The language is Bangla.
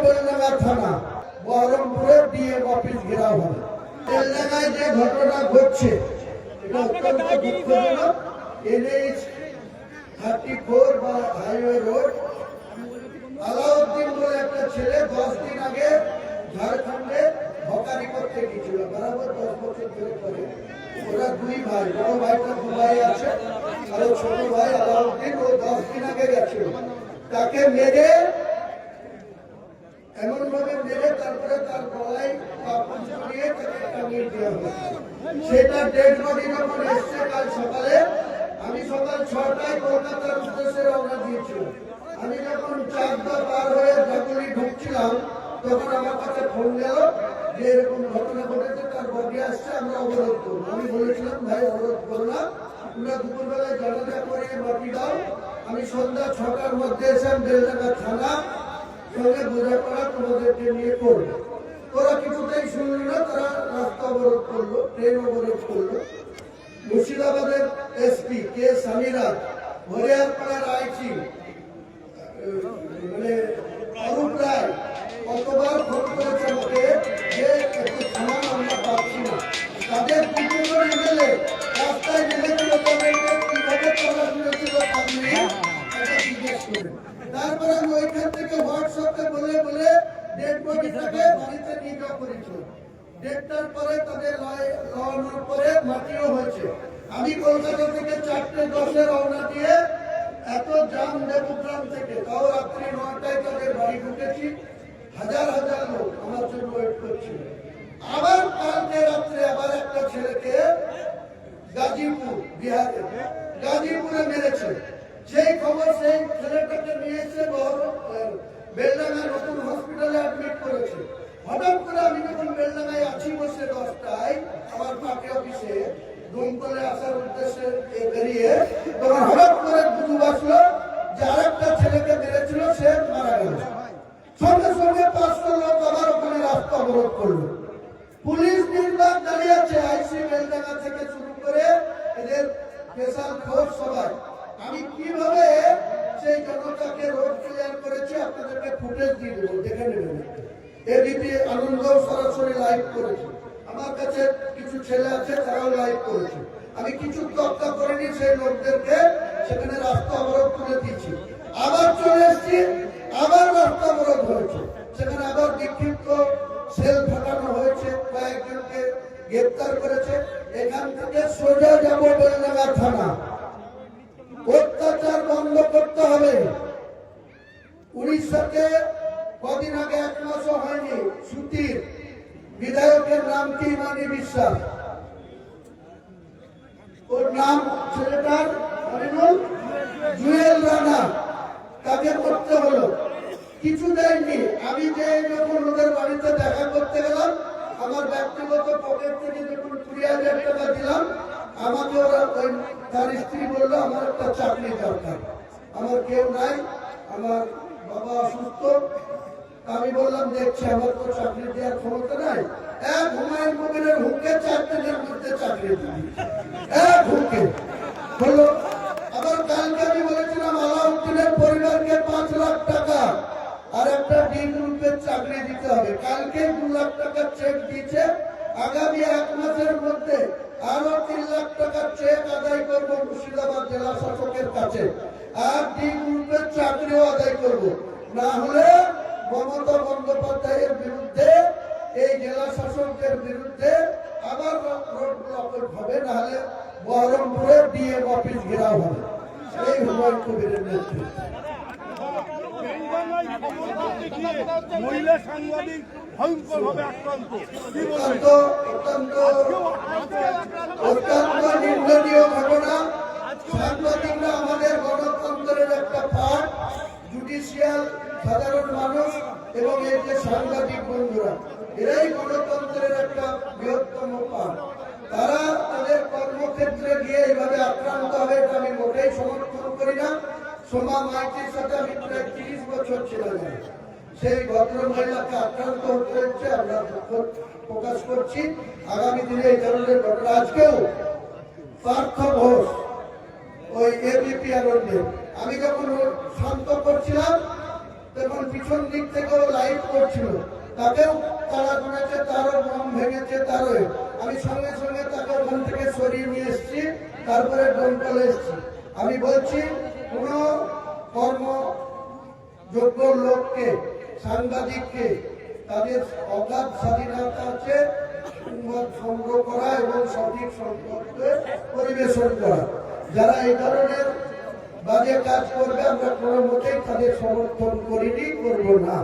বেলডাঙ্গা থানা বহরমপুরের ডিএম অফিস ঘেরাও হবে। বেলডাঙ্গায় যে ঘটনা ঘটছে এটা অত্যন্ত দুঃখজনক। NH 34 বা হাইওয়ে রোড, আলাউদ্দিন বলে একটা ছেলে 10 দিন আগে ঝাড়খণ্ডে হকারি করতে গিয়েছিল, বরাবর 10 বছর ধরে করে। ওরা দুই ভাই, বড় ভাইটা দুবাই আছে আর ছোট ভাই আলাউদ্দিন, ও 10 দিন আগে গেছিল। তাকে মেরে, এমন ভাবে মেরে তারপরে তার গলায় কাপড় জড়িয়ে তাকে টাঙিয়ে দেওয়া হয়েছে। সেটা ডেড বডি যখন এসছে কাল সকালে, আমি সকাল 6টায় কলকাতার উদ্দেশ্যে রওনা দিয়েছিলাম। আমি যখন চাকদা পার হয়ে জাগুলি ঢুকছিলাম তখন আমার কাছে ফোন গেল যে এরকম ঘটনা ঘটেছে, তার বডি আসছে, আমরা অবরোধ করবো। আমি বলেছিলাম ভাই অবরোধ করো না, তোমরা দুপুরবেলায় জানাজা করে মাটি দাও। আমি সন্ধ্যা 6টার মধ্যে এসে বেলডাঙ্গা থানা সঙ্গে বোঝাপড়া তোমাদেরকে নিয়ে করবো। ওরা কিছুতেই শুনল না, তারা রাস্তা অবরোধ করলো, ট্রেন অবরোধ করলো। মুর্শিদাবাদের SP কে সামিরাত, হরিয়ারপাড়ার আইচি মানে অরূপ রায় কতবার ফোন করেছে আমাকে যে একটু থামান আমরা পাচ্ছি না। তাদের বিভিন্ন এমএলএ রাস্তায় নেমেছিল, কিভাবে চলাফেরা ছিল আপনি এটা জিজ্ঞেস করেন। তারপরে আমি ওইখান থেকে হোয়াটসঅ্যাপে বলে বলে ডেড বডিটাকে বাড়িতে নিয়ে যাওয়া করেছিল। ডেটটার পরে তাদের লওয়ানোর পরে মাটিও হয়েছে। আমি কলকাতা থেকে 4:10 রওনা দিয়ে এত জাম দেবগ্রাম থেকে, তাও রাত্রি 9টায় তাদের বাড়ি ঢুকেছি। হাজার হাজার লোক আমার জন্য ওয়েট করছিল। আবার কালকে রাত্রে আবার একটা ছেলেকে গাজীপুর, বিহারে গাজীপুরে মেরেছে। সেই খবর সেই ছেলেটাকে নিয়ে এসে বেলডাঙ্গা নতুন হসপিটালে অ্যাডমিট করেছে। হঠাৎ করে আমি যখন বেলডাঙ্গায় আছি বসে 10টায় আমার পার্টি অফিসে দমকলে আসার উদ্দেশ্যে বেরিয়ে, তখন হঠাৎ করে বুঝু আসলো যে আরেকটা ছেলেকে মেরেছিল, সে মারা গেল। সঙ্গে সঙ্গে 500 লোক আবার ওখানে রাস্তা অবরোধ করলো। পুলিশ নির্বাক দাঁড়িয়ে আছে, আইসি বেলডাঙ্গা থেকে শুরু করে এদের স্পেশাল ফোর্স সবাই। আমি কিভাবে সেই জনতাকে রোড ক্লিয়ার করেছি আপনাদেরকে ফুটেজ দিয়ে দেবো, দেখে নেবেন। এবিপি আনন্দও সরাসরি লাইভ করেছে, আমার কাছে কিছু ছেলে আছে তারাও লাইভ করেছে। আমি কিছু তক্তা করিনি, সেই লোকদেরকে সেখানে রাস্তা অবরোধ করে দিয়েছি। আবার চলে এসছি, আবার রাস্তা অবরোধ হয়েছে, সেখানে আবার বিক্ষিপ্ত সেল ফাটানো হয়েছে, কয়েকজনকে গ্রেপ্তার করেছে। এখান থেকে সোজা যাব বেলডাঙ্গা থানা। অত্যাচার বন্ধ করতে হবে। উড়িষ্যাতে কদিন আগে 1 মাসও হয়নি, সুতির বিধায়কের নাম কি মানি বিশ্বাস, ওর নাম ছেলেটার জুয়েল রানা, তাকে করতে হলো, কিছু দেয়নি। আমি যে যখন ওদের বাড়িতে দেখা করতে গেলাম, আমার ব্যক্তিগত পকেট থেকে যখন 20,000 টাকা দিলাম, আমাকে ওরা ওই তার স্ত্রী বললো আমার একটা চাকরি দরকার, আমার কেউ নাই, আমার বাবা অসুস্থ। আমি বললাম দেখছি, আমার তো চাকরি দেওয়ার ক্ষমতা নাই। এক হুমায়ুন কবিরের হুকে 4 দিনের মধ্যে চাকরি দিবি, এক হুকে হলো। আবার কালকে আমি বলেছিলাম আলাউদ্দিনের পরিবারকে 5 লাখ টাকা আর একটা ডি গ্রুপের চাকরি দিতে হবে। কালকে 2 লাখ টাকার চেক দিয়েছে। আগামী 1 মাসের মধ্যে আরো 3 লাখ টাকার চেক আদায় করব মুর্শিদাবাদ জেলা শাসকের কাছে, আর ডি গ্রুপের চাকরিও আদায় করব। না হলে মমতা বন্দ্যোপাধ্যায়ের বিরুদ্ধে, এই জেলা শাসকের বিরুদ্ধে আবার রোড ব্লক হবে, না হলে বহরমপুরের ডিএম অফিস ঘেরাও হবে। এই হুমায়ুন কবিরের নেতৃত্বে মহিলা সাংবাদিক ভয়ঙ্করভাবে আক্রান্ত, অত্যন্ত নিন্দনীয় ঘটনা। সাংবাদিকরা আমাদের গণতন্ত্রের একটা পার্ট, জুডিশিয়াল সাধারণ মানুষ এবং এই যে সাংবাদিক বন্ধুরা, এরাই গণতন্ত্রের একটা বৃহত্তম পার্ট। তারা তাদের কর্মক্ষেত্রে গিয়ে এইভাবে আক্রান্ত হবে, এটা আমি মোটেই সমর্থন করি না। সোমা মাইতির সাথে আমি প্রায় 30 বছর ছিলাম, সেই ভদ্র মহিলাকে আক্রান্ত হতে হচ্ছে, আমরা দুঃখ প্রকাশ করছি। আগামী দিনে এই ধরনের ঘটনা, আজকেও পার্থ ঘোষ ওই এবিপি আনন্দে আমি যখন শান্ত করছিলাম, তখন পিছন দিক থেকেও লাইট করছিল, তাকেও তারা করেছে, তারও বোম ভেঙেছে, তারও। আমি সঙ্গে সঙ্গে তাকে ওখান থেকে সরিয়ে নিয়ে এসেছি, তারপরে দমকলে এসেছি। আমি বলছি কোন কর্মযোগ্য লোককে, সাংবাদিককে তাদের অগাধ স্বাধীনতা আছে সংবাদ সংগ্রহ করা এবং সঠিক সংবাদকে পরিবেশন করা। যারা এই ধরনের বাজে কাজ করবে আমরা কোনো মতেই তাদের সমর্থন করিনি, করবো না।